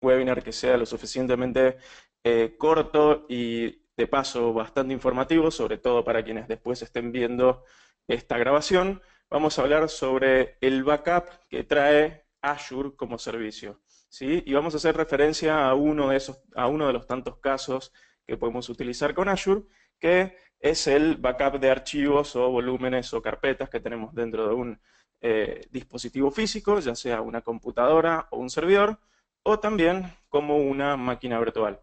webinar que sea lo suficientemente corto y de paso bastante informativo, sobre todo para quienes después estén viendo esta grabación. Vamos a hablar sobre el backup que trae Azure como servicio, ¿sí? Y vamos a hacer referencia a uno de los tantos casos que podemos utilizar con Azure, que es el backup de archivos o volúmenes o carpetas que tenemos dentro de un dispositivo físico, ya sea una computadora o un servidor, o también como una máquina virtual.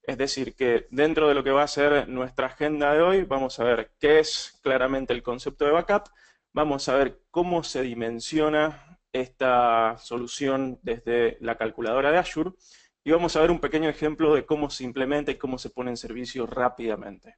Es decir, que dentro de lo que va a ser nuestra agenda de hoy, vamos a ver qué es claramente el concepto de backup, vamos a ver cómo se dimensiona esta solución desde la calculadora de Azure, y vamos a ver un pequeño ejemplo de cómo se implementa y cómo se pone en servicio rápidamente.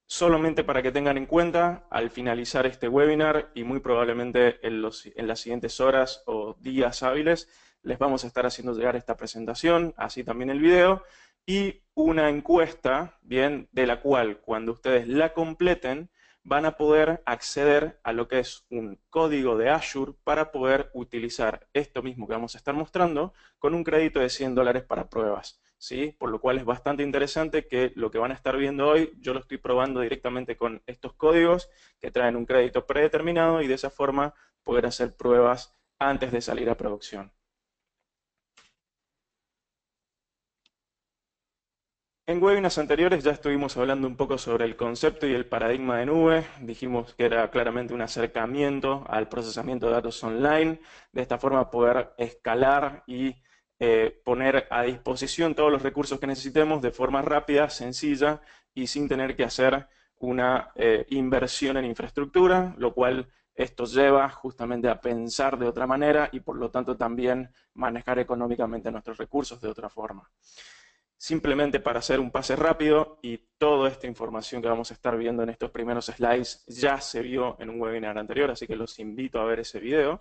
Solamente para que tengan en cuenta, al finalizar este webinar y muy probablemente en las siguientes horas o días hábiles, les vamos a estar haciendo llegar esta presentación, así también el video, y una encuesta, bien, de la cual cuando ustedes la completen, van a poder acceder a lo que es un código de Azure para poder utilizar esto mismo que vamos a estar mostrando con un crédito de $100 para pruebas. ¿Sí? Por lo cual es bastante interesante que lo que van a estar viendo hoy, yo lo estoy probando directamente con estos códigos que traen un crédito predeterminado y de esa forma poder hacer pruebas antes de salir a producción. En webinars anteriores ya estuvimos hablando un poco sobre el concepto y el paradigma de nube. Dijimos que era claramente un acercamiento al procesamiento de datos online. De esta forma poder escalar y poner a disposición todos los recursos que necesitemos de forma rápida, sencilla y sin tener que hacer una inversión en infraestructura, lo cual esto lleva justamente a pensar de otra manera y por lo tanto también manejar económicamente nuestros recursos de otra forma. Simplemente para hacer un pase rápido, y toda esta información que vamos a estar viendo en estos primeros slides ya se vio en un webinar anterior, así que los invito a ver ese video.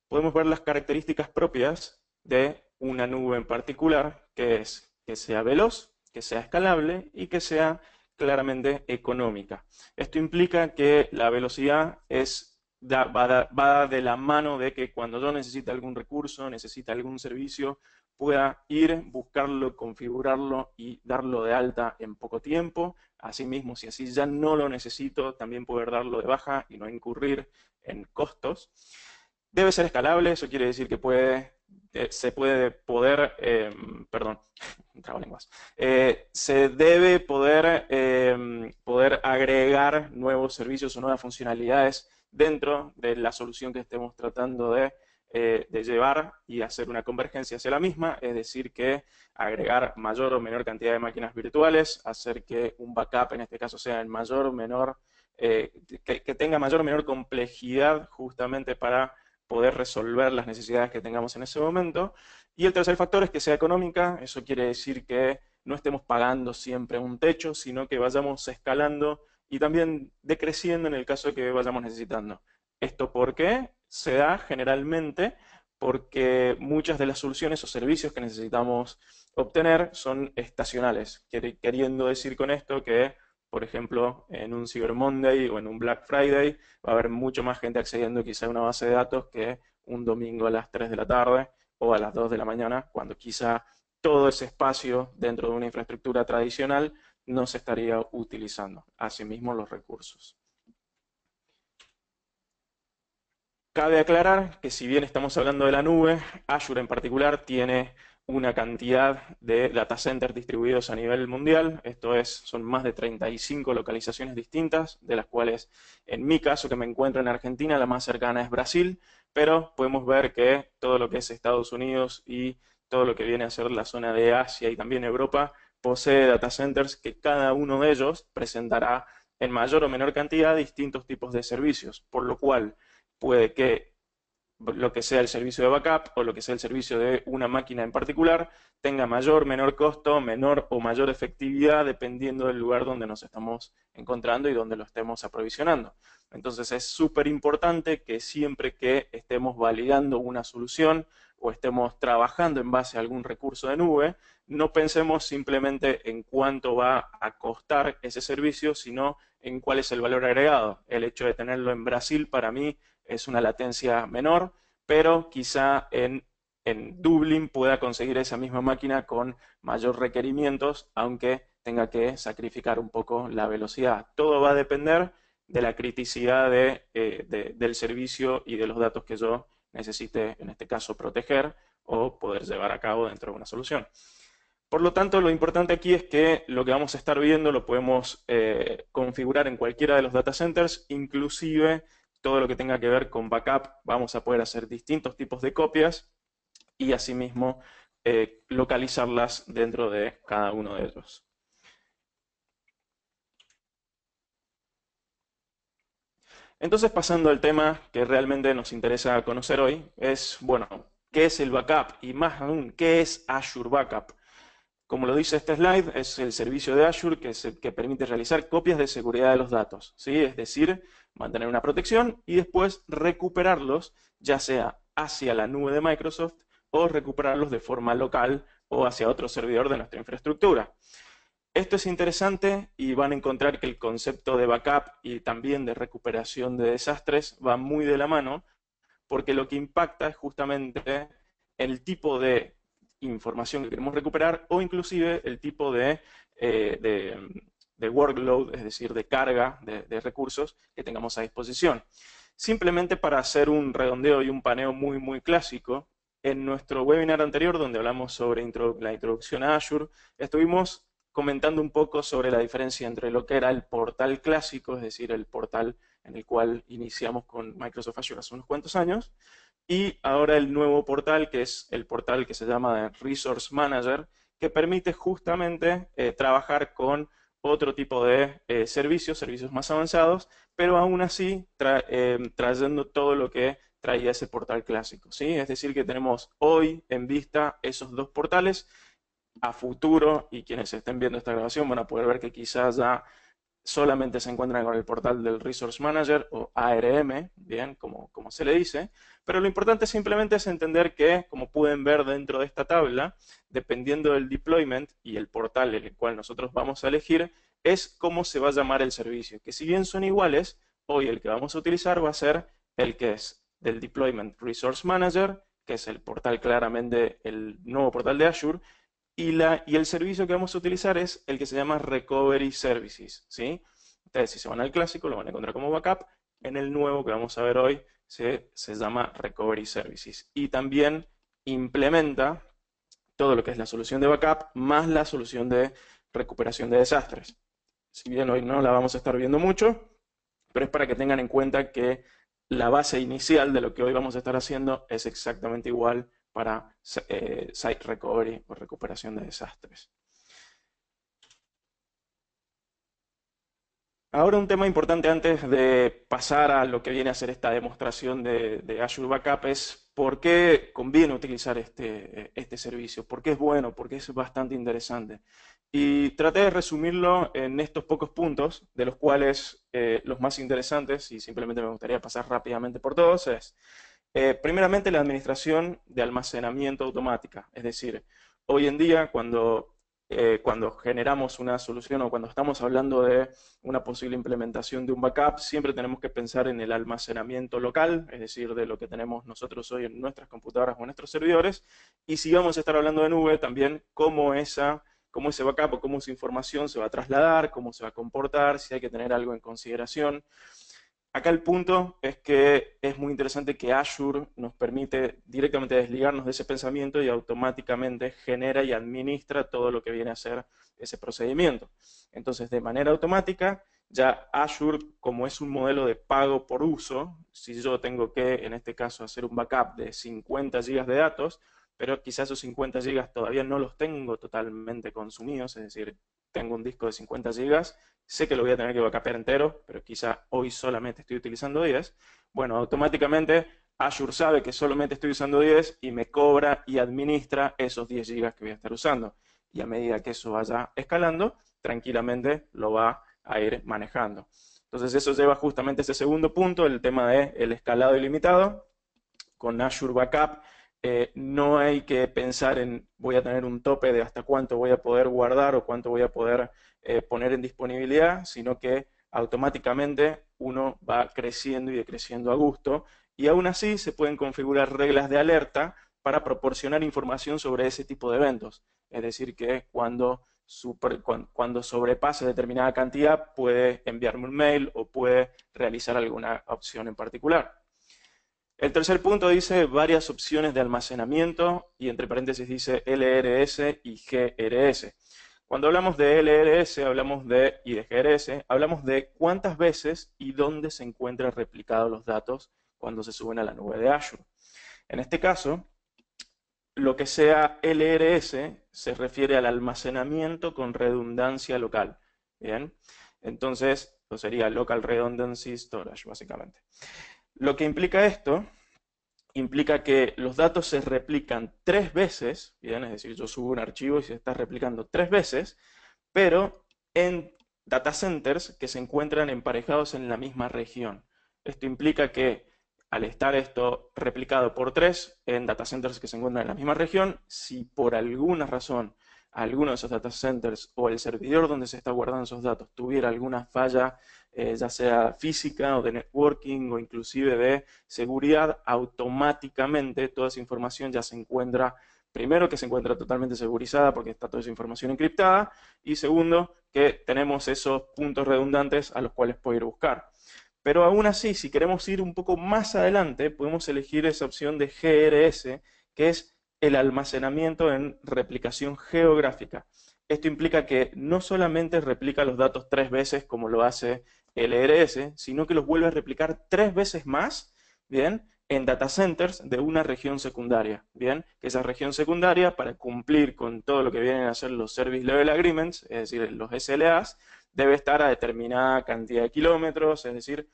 Podemos ver las características propias de una nube en particular, que es que sea veloz, que sea escalable y que sea claramente económica. Esto implica que la velocidad va de la mano de que cuando yo necesite algún recurso, necesite algún servicio, pueda ir, buscarlo, configurarlo y darlo de alta en poco tiempo. Asimismo, si así ya no lo necesito, también poder darlo de baja y no incurrir en costos. Debe ser escalable, eso quiere decir que se puede poder, perdón, trabalenguas, se debe poder agregar nuevos servicios o nuevas funcionalidades dentro de la solución que estemos tratando de llevar y hacer una convergencia hacia la misma, es decir, que agregar mayor o menor cantidad de máquinas virtuales, hacer que un backup en este caso sea en mayor o menor, que tenga mayor o menor complejidad justamente para poder resolver las necesidades que tengamos en ese momento. Y el tercer factor es que sea económica, eso quiere decir que no estemos pagando siempre un techo, sino que vayamos escalando y también decreciendo en el caso de que vayamos necesitando. ¿Esto por qué? Se da generalmente porque muchas de las soluciones o servicios que necesitamos obtener son estacionales, queriendo decir con esto que, por ejemplo, en un Cyber Monday o en un Black Friday va a haber mucho más gente accediendo quizá a una base de datos que un domingo a las 3 de la tarde o a las 2 de la mañana, cuando quizá todo ese espacio dentro de una infraestructura tradicional no se estaría utilizando. Asimismo, los recursos. Cabe aclarar que si bien estamos hablando de la nube, Azure en particular tiene una cantidad de data centers distribuidos a nivel mundial, esto es, son más de 35 localizaciones distintas, de las cuales en mi caso que me encuentro en Argentina, la más cercana es Brasil, pero podemos ver que todo lo que es Estados Unidos y todo lo que viene a ser la zona de Asia y también Europa posee data centers que cada uno de ellos presentará en mayor o menor cantidad distintos tipos de servicios, por lo cual puede que lo que sea el servicio de backup o lo que sea el servicio de una máquina en particular tenga mayor, menor costo, menor o mayor efectividad dependiendo del lugar donde nos estamos encontrando y donde lo estemos aprovisionando. Entonces es súper importante que siempre que estemos validando una solución o estemos trabajando en base a algún recurso de nube, no pensemos simplemente en cuánto va a costar ese servicio, sino en cuál es el valor agregado. El hecho de tenerlo en Brasil para mí es una latencia menor, pero quizá en en Dublin pueda conseguir esa misma máquina con mayor requerimientos, aunque tenga que sacrificar un poco la velocidad. Todo va a depender de la criticidad del servicio y de los datos que yo necesite, en este caso, proteger o poder llevar a cabo dentro de una solución. Por lo tanto, lo importante aquí es que lo que vamos a estar viendo lo podemos configurar en cualquiera de los data centers, inclusive todo lo que tenga que ver con backup. Vamos a poder hacer distintos tipos de copias y asimismo localizarlas dentro de cada uno de ellos. Entonces, pasando al tema que realmente nos interesa conocer hoy, es, bueno, ¿qué es el backup? Y más aún, ¿qué es Azure Backup? Como lo dice este slide, es el servicio de Azure que permite realizar copias de seguridad de los datos, ¿sí? Es decir, mantener una protección y después recuperarlos, ya sea hacia la nube de Microsoft o recuperarlos de forma local o hacia otro servidor de nuestra infraestructura. Esto es interesante y van a encontrar que el concepto de backup y también de recuperación de desastres va muy de la mano, porque lo que impacta es justamente el tipo de información que queremos recuperar o inclusive el tipo de workload, es decir, de carga de recursos que tengamos a disposición. Simplemente para hacer un redondeo y un paneo muy clásico, en nuestro webinar anterior, donde hablamos sobre la introducción a Azure, estuvimos comentando un poco sobre la diferencia entre lo que era el portal clásico, es decir, el portal en el cual iniciamos con Microsoft Azure hace unos cuantos años, y ahora el nuevo portal, que es el portal que se llama Resource Manager, que permite justamente trabajar con otro tipo de servicios más avanzados, pero aún así trayendo todo lo que traía ese portal clásico, ¿sí? Es decir, que tenemos hoy en vista esos dos portales. A futuro, y quienes estén viendo esta grabación van a poder ver que quizás ya solamente se encuentran con el portal del Resource Manager o ARM, bien, como se le dice, pero lo importante simplemente es entender que, como pueden ver dentro de esta tabla, dependiendo del deployment y el portal en el cual nosotros vamos a elegir, es cómo se va a llamar el servicio, que si bien son iguales, hoy el que vamos a utilizar va a ser el que es del Deployment Resource Manager, que es el portal claramente, el nuevo portal de Azure, y el servicio que vamos a utilizar es el que se llama Recovery Services, ¿sí? Ustedes si se van al clásico lo van a encontrar como backup, en el nuevo que vamos a ver hoy se llama Recovery Services. Y también implementa todo lo que es la solución de backup más la solución de recuperación de desastres. Si bien hoy no la vamos a estar viendo mucho, pero es para que tengan en cuenta que la base inicial de lo que hoy vamos a estar haciendo es exactamente igual para site recovery o recuperación de desastres. Ahora un tema importante antes de pasar a lo que viene a ser esta demostración de Azure Backup es por qué conviene utilizar este servicio, por qué es bueno, por qué es bastante interesante. Y traté de resumirlo en estos pocos puntos, de los cuales los más interesantes, y simplemente me gustaría pasar rápidamente por todos, es primeramente la administración de almacenamiento automática. Es decir, hoy en día cuando generamos una solución o cuando estamos hablando de una posible implementación de un backup, siempre tenemos que pensar en el almacenamiento local, es decir, de lo que tenemos nosotros hoy en nuestras computadoras o en nuestros servidores, y si vamos a estar hablando de nube, también cómo ese backup o cómo esa información se va a trasladar, cómo se va a comportar, si hay que tener algo en consideración. Acá el punto es que es muy interesante que Azure nos permite directamente desligarnos de ese pensamiento y automáticamente genera y administra todo lo que viene a ser ese procedimiento. Entonces, de manera automática, ya Azure, como es un modelo de pago por uso, si yo tengo que, en este caso, hacer un backup de 50 GB de datos, pero quizás esos 50 GB todavía no los tengo totalmente consumidos, es decir, tengo un disco de 50 GB, sé que lo voy a tener que backupear entero, pero quizá hoy solamente estoy utilizando 10, bueno, automáticamente Azure sabe que solamente estoy usando 10 y me cobra y administra esos 10 GB que voy a estar usando. Y a medida que eso vaya escalando, tranquilamente lo va a ir manejando. Entonces eso lleva justamente a ese segundo punto, el tema del escalado ilimitado. Con Azure Backup no hay que pensar en voy a tener un tope de hasta cuánto voy a poder guardar o cuánto voy a poder poner en disponibilidad, sino que automáticamente uno va creciendo y decreciendo a gusto, y aún así se pueden configurar reglas de alerta para proporcionar información sobre ese tipo de eventos. Es decir, que cuando sobrepase determinada cantidad puede enviarme un mail o puede realizar alguna opción en particular. El tercer punto dice varias opciones de almacenamiento y entre paréntesis dice LRS y GRS. Cuando hablamos de LRS y de GRS, hablamos de cuántas veces y dónde se encuentran replicados los datos cuando se suben a la nube de Azure. En este caso, lo que sea LRS se refiere al almacenamiento con redundancia local. ¿Bien? Entonces, eso sería Local Redundancy Storage, básicamente. Lo que implica esto, implica que los datos se replican 3 veces, ¿bien? Es decir, yo subo un archivo y se está replicando 3 veces, pero en data centers que se encuentran emparejados en la misma región. Esto implica que al estar esto replicado por 3 en data centers que se encuentran en la misma región, si por alguna razón alguno de esos data centers o el servidor donde se está guardando esos datos tuviera alguna falla, ya sea física o de networking o inclusive de seguridad, automáticamente toda esa información ya se encuentra, primero que se encuentra totalmente segurizada porque está toda esa información encriptada, y segundo que tenemos esos puntos redundantes a los cuales puedo ir a buscar. Pero aún así, si queremos ir un poco más adelante, podemos elegir esa opción de GRS, que es el almacenamiento en replicación geográfica. Esto implica que no solamente replica los datos 3 veces como lo hace LRS, sino que los vuelve a replicar 3 veces más, ¿bien? En data centers de una región secundaria, ¿bien? Que esa región secundaria, para cumplir con todo lo que vienen a ser los Service Level Agreements, es decir, los SLAs, debe estar a determinada cantidad de kilómetros, es decir,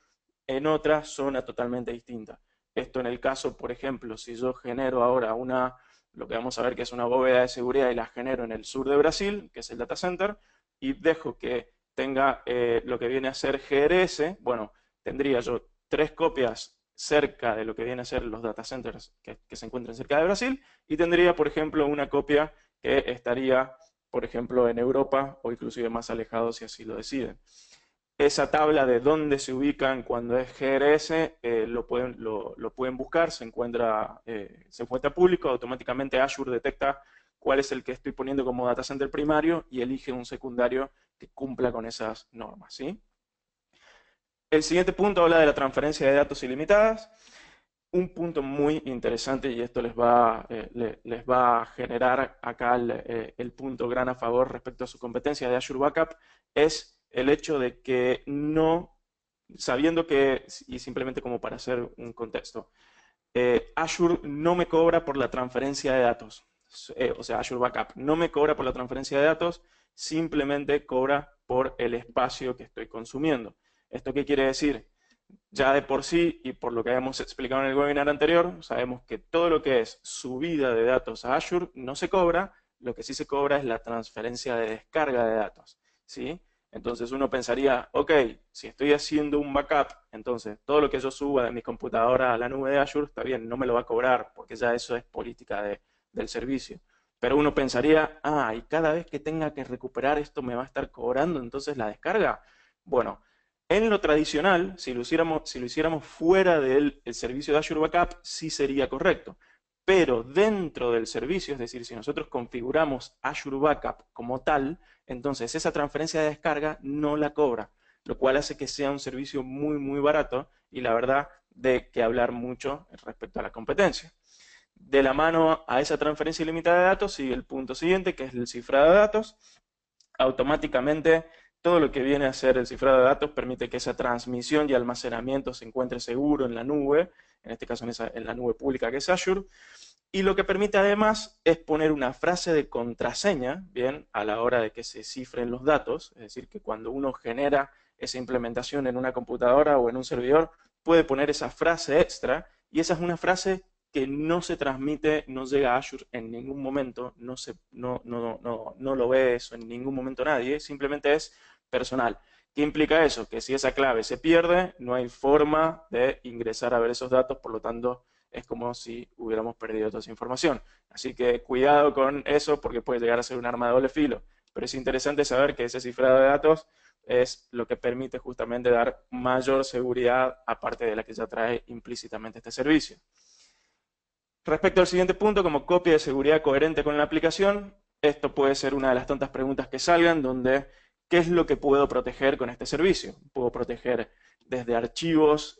en otra zona totalmente distinta. Esto en el caso, por ejemplo, si yo genero ahora lo que vamos a ver que es una bóveda de seguridad y la genero en el sur de Brasil, que es el data center, y dejo que tenga lo que viene a ser GRS, bueno, tendría yo 3 copias cerca de lo que viene a ser los data centers que se encuentran cerca de Brasil, y tendría, por ejemplo, una copia que estaría, por ejemplo, en Europa o inclusive más alejado si así lo deciden. Esa tabla de dónde se ubican cuando es GRS lo pueden buscar, se encuentra público, automáticamente Azure detecta cuál es el que estoy poniendo como data center primario y elige un secundario que cumpla con esas normas, ¿sí? El siguiente punto habla de la transferencia de datos ilimitadas. Un punto muy interesante, y esto les va a generar acá el punto gran a favor respecto a su competencia de Azure Backup, es el hecho de que no, sabiendo que, y simplemente como para hacer un contexto, Azure no me cobra por la transferencia de datos. O sea, Azure Backup no me cobra por la transferencia de datos, simplemente cobra por el espacio que estoy consumiendo. ¿Esto qué quiere decir? Ya de por sí, y por lo que habíamos explicado en el webinar anterior, sabemos que todo lo que es subida de datos a Azure no se cobra, lo que sí se cobra es la transferencia de descarga de datos, ¿sí? Entonces uno pensaría, ok, si estoy haciendo un backup, entonces todo lo que yo suba de mi computadora a la nube de Azure está bien, no me lo va a cobrar, porque ya eso es política del servicio. Pero uno pensaría, y cada vez que tenga que recuperar esto me va a estar cobrando entonces la descarga. Bueno, en lo tradicional, si lo hiciéramos fuera del servicio de Azure Backup, sí sería correcto. Pero dentro del servicio, es decir, si nosotros configuramos Azure Backup como tal, entonces esa transferencia de descarga no la cobra, lo cual hace que sea un servicio muy, muy barato y la verdad de que hablar mucho respecto a la competencia. De la mano a esa transferencia ilimitada de datos sigue el punto siguiente, que es el cifrado de datos. Automáticamente todo lo que viene a ser el cifrado de datos permite que esa transmisión y almacenamiento se encuentre seguro en la nube, en este caso en la nube pública que es Azure, y lo que permite además es poner una frase de contraseña, bien, a la hora de que se cifren los datos, es decir, que cuando uno genera esa implementación en una computadora o en un servidor, puede poner esa frase extra, y esa es una frase que no se transmite, no llega a Azure en ningún momento, no lo ve eso en ningún momento nadie, simplemente es personal. ¿Qué implica eso? Que si esa clave se pierde, no hay forma de ingresar a ver esos datos, por lo tanto, es como si hubiéramos perdido toda esa información. Así que cuidado con eso porque puede llegar a ser un arma de doble filo. Pero es interesante saber que ese cifrado de datos es lo que permite justamente dar mayor seguridad aparte de la que ya trae implícitamente este servicio. Respecto al siguiente punto, como copia de seguridad coherente con la aplicación, esto puede ser una de las tantas preguntas que salgan, donde ¿qué es lo que puedo proteger con este servicio? Puedo proteger desde archivos,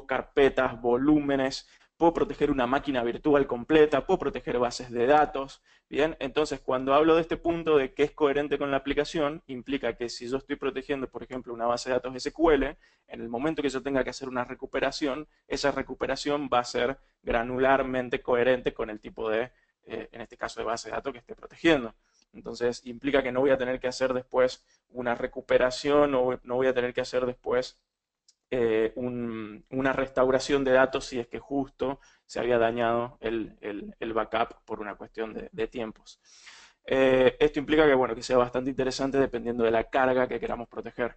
carpetas, volúmenes, puedo proteger una máquina virtual completa, puedo proteger bases de datos. Bien, entonces cuando hablo de este punto de que es coherente con la aplicación, implica que si yo estoy protegiendo, por ejemplo, una base de datos SQL, en el momento que yo tenga que hacer una recuperación, esa recuperación va a ser granularmente coherente con el tipo de, en este caso, de base de datos que esté protegiendo. Entonces implica que no voy a tener que hacer después una recuperación o no voy a tener que hacer después una restauración de datos si es que justo se había dañado el backup por una cuestión de tiempos. Esto implica que, bueno, que sea bastante interesante dependiendo de la carga que queramos proteger.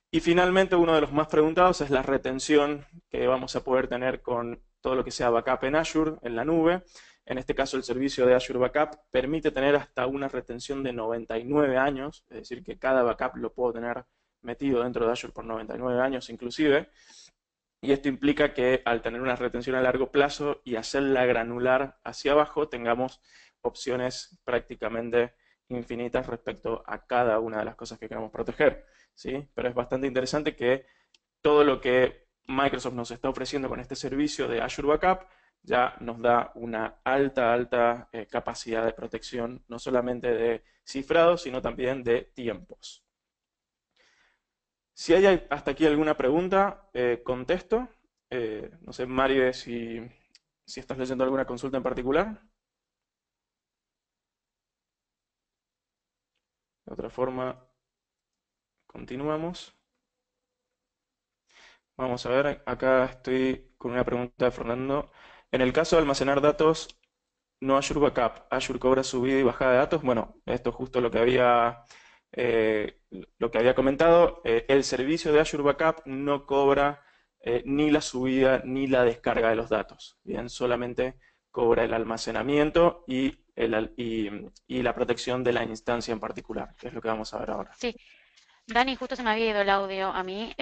Y finalmente, uno de los más preguntados es la retención que vamos a poder tener con todo lo que sea backup en Azure, en la nube. En este caso, el servicio de Azure Backup permite tener hasta una retención de 99 años, es decir, que cada backup lo puedo tener metido dentro de Azure por 99 años inclusive. Y esto implica que al tener una retención a largo plazo y hacerla granular hacia abajo, tengamos opciones prácticamente infinitas respecto a cada una de las cosas que queremos proteger, ¿sí? Pero es bastante interesante que todo lo que Microsoft nos está ofreciendo con este servicio de Azure Backup ya nos da una alta capacidad de protección, no solamente de cifrado, sino también de tiempos. Si hay hasta aquí alguna pregunta, contesto. No sé, Mario, si estás leyendo alguna consulta en particular. De otra forma, continuamos. Vamos a ver, acá estoy con una pregunta de Fernando. En el caso de almacenar datos, no Azure Backup, ¿Azure cobra subida y bajada de datos? Bueno, esto es justo lo que había comentado. El servicio de Azure Backup no cobra ni la subida ni la descarga de los datos. Bien, solamente cobra el almacenamiento y la protección de la instancia en particular, que es lo que vamos a ver ahora. Sí, Dani, justo se me había ido el audio a mí.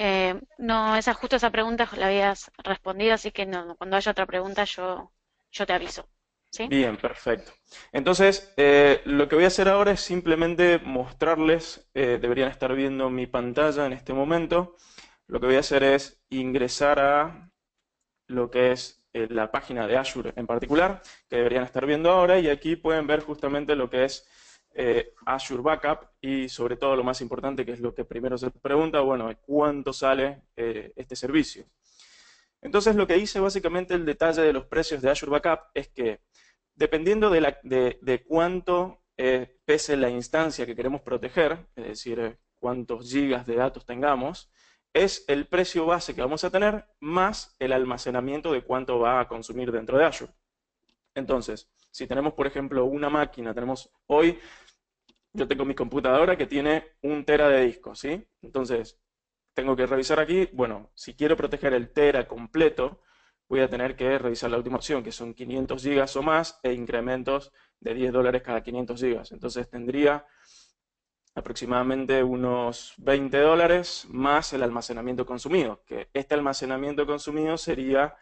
No, justo esa pregunta la habías respondido, así que no, cuando haya otra pregunta yo te aviso. ¿Sí? Bien, perfecto. Entonces, lo que voy a hacer ahora es simplemente mostrarles, deberían estar viendo mi pantalla en este momento. Lo que voy a hacer es ingresar a lo que es la página de Azure en particular, que deberían estar viendo ahora, y aquí pueden ver justamente lo que es Azure Backup y sobre todo lo más importante, que es lo que primero se pregunta, bueno, ¿cuánto sale este servicio? Entonces lo que dice básicamente el detalle de los precios de Azure Backup es que dependiendo de cuánto pese la instancia que queremos proteger, es decir, cuántos gigas de datos tengamos, es el precio base que vamos a tener más el almacenamiento de cuánto va a consumir dentro de Azure. Entonces, si tenemos, por ejemplo, una máquina, yo tengo mi computadora que tiene 1 tera de disco, ¿sí? Entonces, tengo que revisar aquí, bueno, si quiero proteger el tera completo, voy a tener que revisar la última opción, que son 500 gigas o más, e incrementos de $10 cada 500 gigas. Entonces tendría aproximadamente unos $20 más el almacenamiento consumido, que este almacenamiento consumido sería,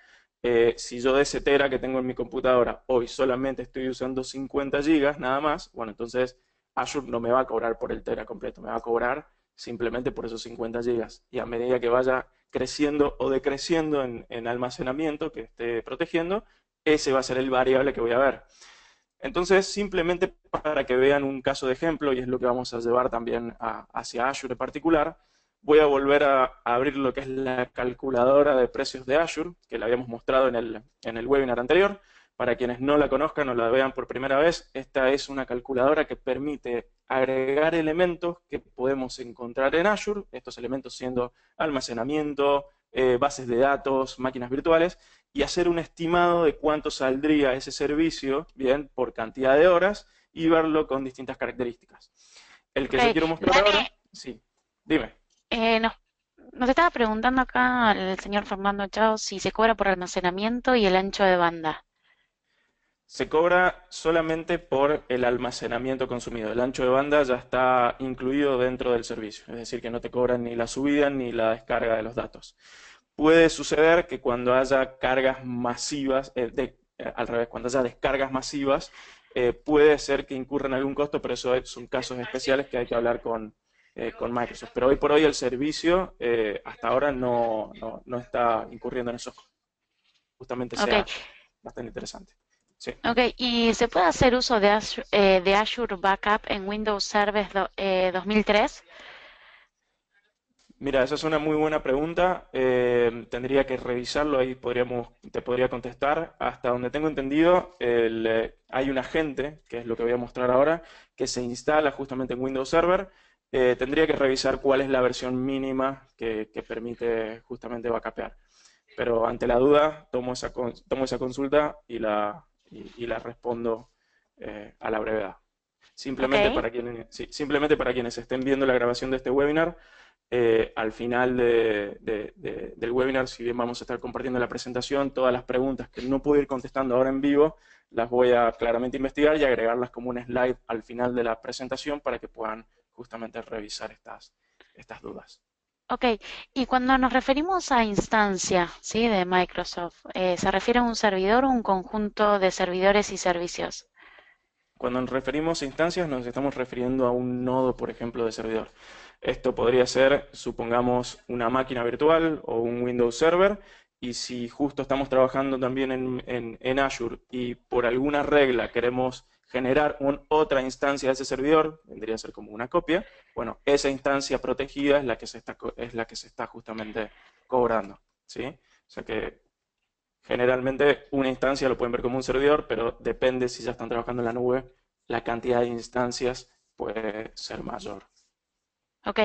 si yo de ese tera que tengo en mi computadora hoy solamente estoy usando 50 gigas nada más, bueno, entonces Azure no me va a cobrar por el tera completo, me va a cobrar simplemente por esos 50 gigas. Y a medida que vaya creciendo o decreciendo en almacenamiento que esté protegiendo, ese va a ser el variable que voy a ver. Entonces, simplemente para que vean un caso de ejemplo, y es lo que vamos a llevar también hacia Azure en particular, voy a volver a abrir lo que es la calculadora de precios de Azure, que la habíamos mostrado en el webinar anterior. Para quienes no la conozcan o la vean por primera vez, esta es una calculadora que permite agregar elementos que podemos encontrar en Azure, estos elementos siendo almacenamiento, bases de datos, máquinas virtuales, y hacer un estimado de cuánto saldría ese servicio, bien, por cantidad de horas, y verlo con distintas características. El que Ok, yo quiero mostrar Dani, ahora, sí, dime. eh, nos, nos estaba preguntando acá el señor Fernando Chao si se cobra por almacenamiento y el ancho de banda. Se cobra solamente por el almacenamiento consumido. El ancho de banda ya está incluido dentro del servicio, es decir, que no te cobran ni la subida ni la descarga de los datos. puede suceder que cuando haya cargas masivas, al revés, cuando haya descargas masivas, puede ser que incurra en algún costo, pero eso son casos especiales que hay que hablar con Microsoft. Pero hoy por hoy el servicio hasta ahora no está incurriendo en esos costos. Justamente Ok, sea bastante interesante. Sí. ok. ¿Y se puede hacer uso de Azure Backup en Windows Server 2003? Mira, esa es una muy buena pregunta. Tendría que revisarlo, ahí te podría contestar. Hasta donde tengo entendido, hay un agente, que es lo que voy a mostrar ahora, que se instala justamente en Windows Server. Tendría que revisar cuál es la versión mínima que permite justamente backupear. Pero ante la duda, tomo esa consulta y la respondo a la brevedad. Ok, Simplemente para quienes estén viendo la grabación de este webinar, al final del webinar, si bien vamos a estar compartiendo la presentación, todas las preguntas que no puedo ir contestando ahora en vivo, las voy a claramente investigar y agregarlas como un slide al final de la presentación para que puedan justamente revisar estas dudas. ok. Y cuando nos referimos a instancia, ¿sí? De Microsoft, ¿se refiere a un servidor o un conjunto de servidores y servicios? Cuando nos referimos a instancias, nos estamos refiriendo a un nodo, por ejemplo, de servidor. Esto podría ser, supongamos, una máquina virtual o un Windows Server, y si justo estamos trabajando también en Azure y por alguna regla queremos generar otra instancia de ese servidor, vendría a ser como una copia, bueno, esa instancia protegida es la que se está justamente cobrando, ¿sí? O sea que generalmente una instancia lo pueden ver como un servidor, pero depende si ya están trabajando en la nube, la cantidad de instancias puede ser mayor. Ok,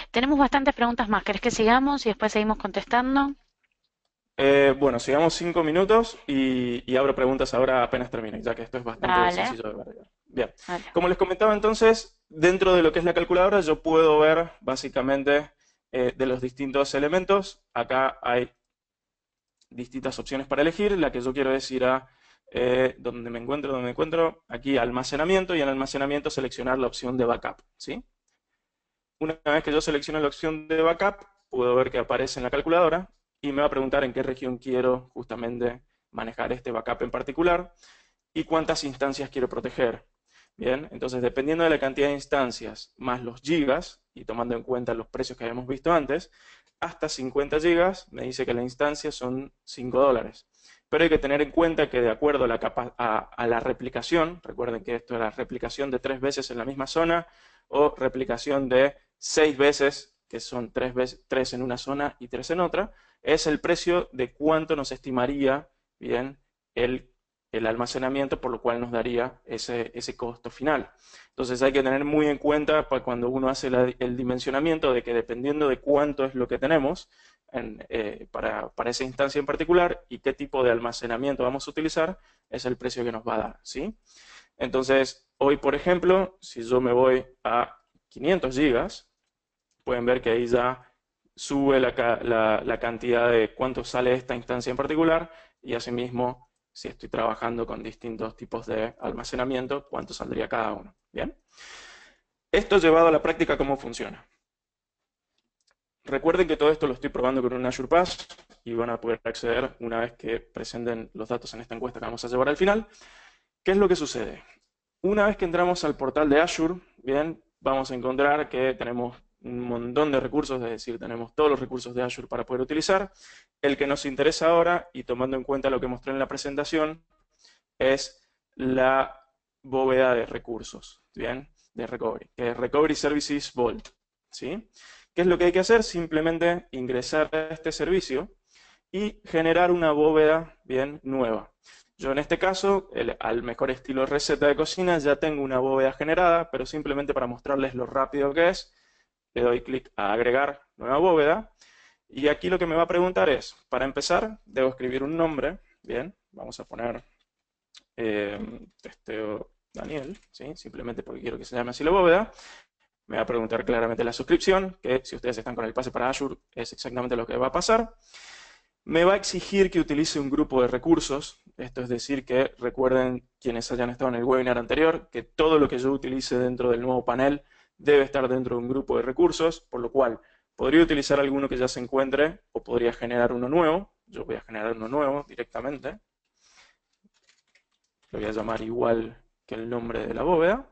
tenemos bastantes preguntas más. ¿Querés que sigamos y después seguimos contestando? Bueno, sigamos 5 minutos y abro preguntas ahora apenas termine, ya que esto es bastante Dale, sencillo de ver. Bien, dale. como les comentaba entonces, dentro de lo que es la calculadora yo puedo ver básicamente de los distintos elementos. Acá hay distintas opciones para elegir. La que yo quiero es ir a donde me encuentro, aquí almacenamiento, y en almacenamiento seleccionar la opción de backup, ¿sí? Una vez que yo selecciono la opción de backup, puedo ver que aparece en la calculadora y me va a preguntar en qué región quiero justamente manejar este backup en particular y cuántas instancias quiero proteger. Bien, entonces dependiendo de la cantidad de instancias más los gigas, y tomando en cuenta los precios que habíamos visto antes, hasta 50 gigas me dice que la instancia son $5. Pero hay que tener en cuenta que de acuerdo a la replicación, recuerden que esto es la replicación de 3 veces en la misma zona o replicación de 6 veces, que son 3 en una zona y 3 en otra, es el precio de cuánto nos estimaría, bien, el el almacenamiento, por lo cual nos daría ese costo final. Entonces hay que tener muy en cuenta para cuando uno hace el dimensionamiento de que dependiendo de cuánto es lo que tenemos para esa instancia en particular y qué tipo de almacenamiento vamos a utilizar, es el precio que nos va a dar, ¿sí? Entonces, hoy, por ejemplo, si yo me voy a 500 gigas, pueden ver que ahí ya sube la cantidad de cuánto sale esta instancia en particular y asimismo, si estoy trabajando con distintos tipos de almacenamiento, cuánto saldría cada uno. ¿Bien? Esto llevado a la práctica, ¿cómo funciona? Recuerden que todo esto lo estoy probando con un Azure Pass y van a poder acceder una vez que presenten los datos en esta encuesta que vamos a llevar al final. ¿Qué es lo que sucede? Una vez que entramos al portal de Azure, bien, vamos a encontrar que tenemos un montón de recursos, es decir, tenemos todos los recursos de Azure para poder utilizar. El que nos interesa ahora, y tomando en cuenta lo que mostré en la presentación, es la bóveda de recursos, ¿bien? De Recovery, que es Recovery Services Vault, ¿sí? ¿Qué es lo que hay que hacer? Simplemente ingresar a este servicio y generar una bóveda, bien, nueva. Yo en este caso, al mejor estilo receta de cocina, ya tengo una bóveda generada, pero simplemente para mostrarles lo rápido que es, le doy clic a agregar nueva bóveda. Y aquí lo que me va a preguntar es, para empezar, debo escribir un nombre. Bien, vamos a poner testeo Daniel, ¿sí? Simplemente porque quiero que se llame así la bóveda. Me va a preguntar claramente la suscripción, que si ustedes están con el pase para Azure es exactamente lo que va a pasar. Me va a exigir que utilice un grupo de recursos. Esto es decir que recuerden quienes hayan estado en el webinar anterior que todo lo que yo utilice dentro del nuevo panel debe estar dentro de un grupo de recursos, por lo cual, Podría utilizar alguno que ya se encuentre o podría generar uno nuevo. Yo voy a generar uno nuevo directamente. Lo voy a llamar igual que el nombre de la bóveda.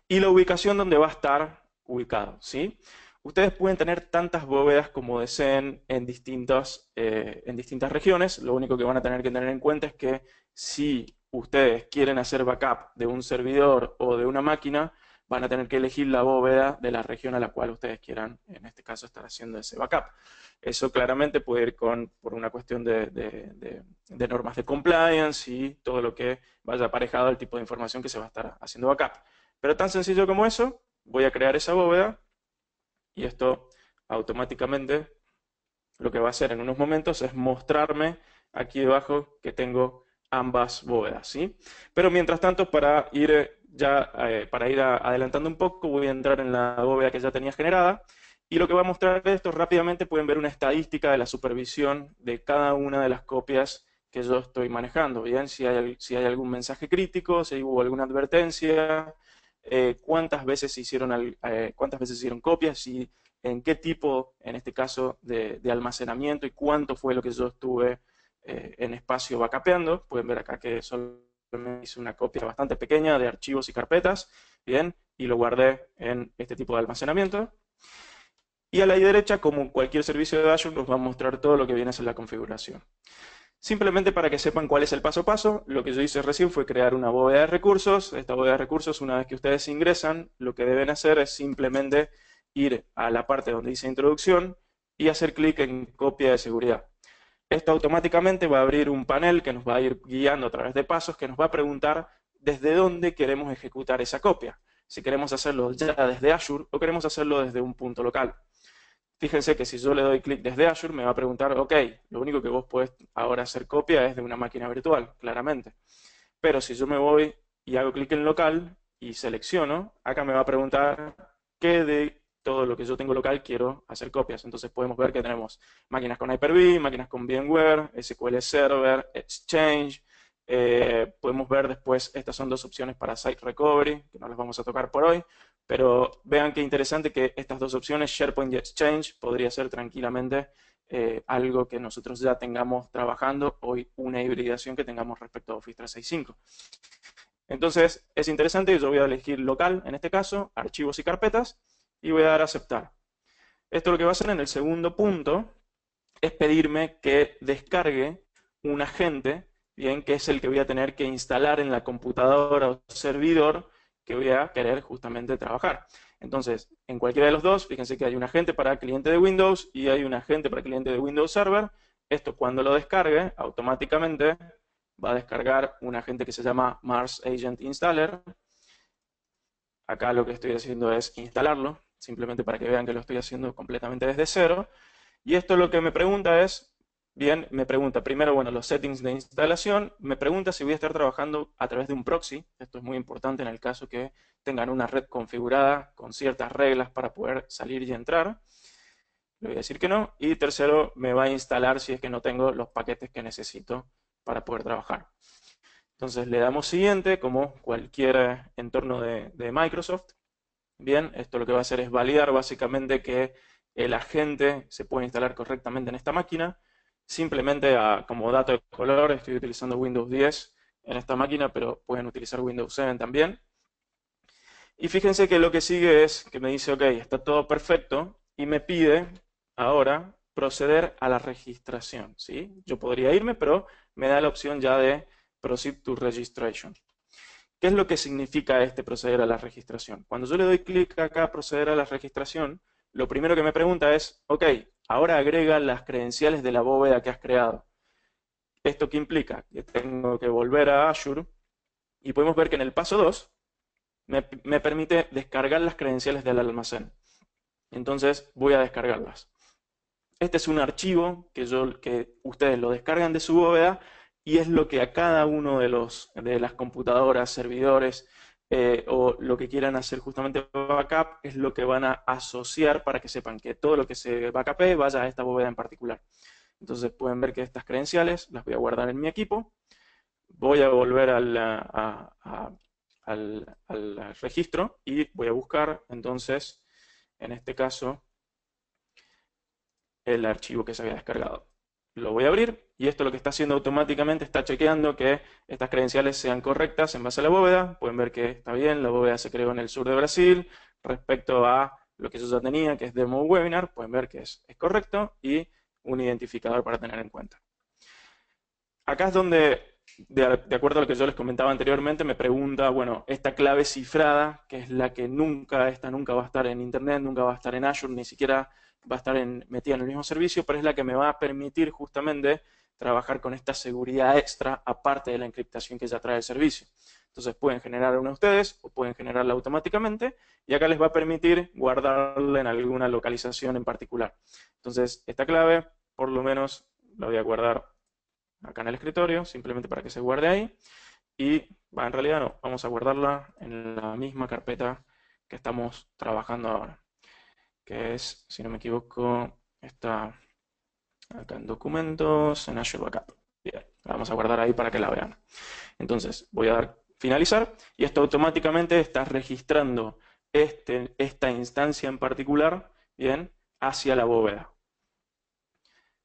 Y la ubicación donde va a estar ubicado, ¿sí? Ustedes pueden tener tantas bóvedas como deseen en distintas regiones. Lo único que van a tener que tener en cuenta es que si ustedes quieren hacer backup de un servidor o de una máquina, van a tener que elegir la bóveda de la región a la cual ustedes quieran, en este caso, estar haciendo ese backup. Eso claramente puede ir por una cuestión de normas de compliance y todo lo que vaya aparejado al tipo de información que se va a estar haciendo backup. Pero tan sencillo como eso, voy a crear esa bóveda y esto automáticamente lo que va a hacer en unos momentos es mostrarme aquí debajo que tengo ambas bóvedas, ¿sí? Pero mientras tanto, para ir adelantando un poco, voy a entrar en la bóveda que ya tenía generada y lo que va a mostrar esto rápidamente pueden ver una estadística de la supervisión de cada una de las copias que yo estoy manejando, ¿bien? Si hay algún mensaje crítico, si hubo alguna advertencia, cuántas veces hicieron copias y en qué tipo, en este caso, de almacenamiento y cuánto fue lo que yo estuve en espacio backupeando. Pueden ver acá que solo me hice una copia bastante pequeña de archivos y carpetas, bien, y lo guardé en este tipo de almacenamiento. Y a la derecha, como cualquier servicio de Azure, nos va a mostrar todo lo que viene a ser la configuración. Simplemente para que sepan cuál es el paso a paso, lo que yo hice recién fue crear una bóveda de recursos. Esta bóveda de recursos, una vez que ustedes ingresan, lo que deben hacer es simplemente ir a la parte donde dice introducción y hacer clic en copia de seguridad. Esto automáticamente va a abrir un panel que nos va a ir guiando a través de pasos que nos va a preguntar desde dónde queremos ejecutar esa copia. Si queremos hacerlo ya desde Azure o queremos hacerlo desde un punto local. Fíjense que si yo le doy clic desde Azure, me va a preguntar, ok, lo único que vos podés ahora hacer copia es de una máquina virtual, claramente. Pero si yo me voy y hago clic en local y selecciono, acá me va a preguntar qué de todo lo que yo tengo local quiero hacer copias. Entonces podemos ver que tenemos máquinas con Hyper-V, máquinas con VMware, SQL Server, Exchange. Podemos ver después, estas son dos opciones para Site Recovery, que no las vamos a tocar por hoy. Pero vean qué interesante que estas dos opciones, SharePoint y Exchange, podría ser tranquilamente algo que nosotros ya tengamos trabajando hoy, una hibridación que tengamos respecto a Office 365. Entonces, es interesante, yo voy a elegir local, en este caso, archivos y carpetas, y voy a dar a aceptar. Esto lo que va a hacer en el segundo punto es pedirme que descargue un agente, bien, que es el que voy a tener que instalar en la computadora o servidor que voy a querer justamente trabajar. Entonces, en cualquiera de los dos, fíjense que hay un agente para cliente de Windows y hay un agente para cliente de Windows Server. Esto cuando lo descargue, automáticamente va a descargar un agente que se llama Mars Agent Installer. Acá lo que estoy haciendo es instalarlo, simplemente para que vean que lo estoy haciendo completamente desde cero. Y esto lo que me pregunta es, bien, me pregunta primero, bueno, los settings de instalación, me pregunta si voy a estar trabajando a través de un proxy. Esto es muy importante en el caso que tengan una red configurada con ciertas reglas para poder salir y entrar. Le voy a decir que no. Y tercero, me va a instalar si es que no tengo los paquetes que necesito para poder trabajar. Entonces le damos siguiente, como cualquier entorno de Microsoft. Bien, esto lo que va a hacer es validar básicamente que el agente se puede instalar correctamente en esta máquina. Simplemente como dato de color estoy utilizando Windows 10 en esta máquina, pero pueden utilizar Windows 7 también. Y fíjense que lo que sigue es que me dice, ok, está todo perfecto, y me pide ahora proceder a la registración, ¿sí? Yo podría irme, pero me da la opción ya de Proceed to Registration. ¿Qué es lo que significa este proceder a la registración? Cuando yo le doy clic acá a proceder a la registración, lo primero que me pregunta es, ok, ahora agrega las credenciales de la bóveda que has creado. ¿Esto qué implica? Que tengo que volver a Azure y podemos ver que en el paso 2 me permite descargar las credenciales del almacén. Entonces voy a descargarlas. Este es un archivo que ustedes lo descargan de su bóveda y es lo que a cada uno de las computadoras, servidores o lo que quieran hacer justamente backup es lo que van a asociar para que sepan que todo lo que se backupee vaya a esta bóveda en particular. Entonces pueden ver que estas credenciales las voy a guardar en mi equipo. Voy a volver al registro y voy a buscar entonces, en este caso, el archivo que se había descargado. Lo voy a abrir y esto lo que está haciendo automáticamente está chequeando que estas credenciales sean correctas en base a la bóveda. Pueden ver que está bien, la bóveda se creó en el sur de Brasil. Respecto a lo que yo ya tenía, que es Demo Webinar, pueden ver que es correcto y un identificador para tener en cuenta. Acá es donde, de acuerdo a lo que yo les comentaba anteriormente, me pregunta, bueno, esta clave cifrada, que es la que esta nunca va a estar en Internet, nunca va a estar en Azure, ni siquiera va a estar metida en el mismo servicio, pero es la que me va a permitir justamente trabajar con esta seguridad extra, aparte de la encriptación que ya trae el servicio. Entonces pueden generar una ustedes o pueden generarla automáticamente y acá les va a permitir guardarla en alguna localización en particular. Entonces esta clave, por lo menos, la voy a guardar acá en el escritorio, simplemente para que se guarde ahí. Y en realidad no, vamos a guardarla en la misma carpeta que estamos trabajando ahora, que es, si no me equivoco, está acá en documentos, en Azure Backup. Bien, la vamos a guardar ahí para que la vean. Entonces voy a dar finalizar y esto automáticamente está registrando esta instancia en particular, bien, hacia la bóveda.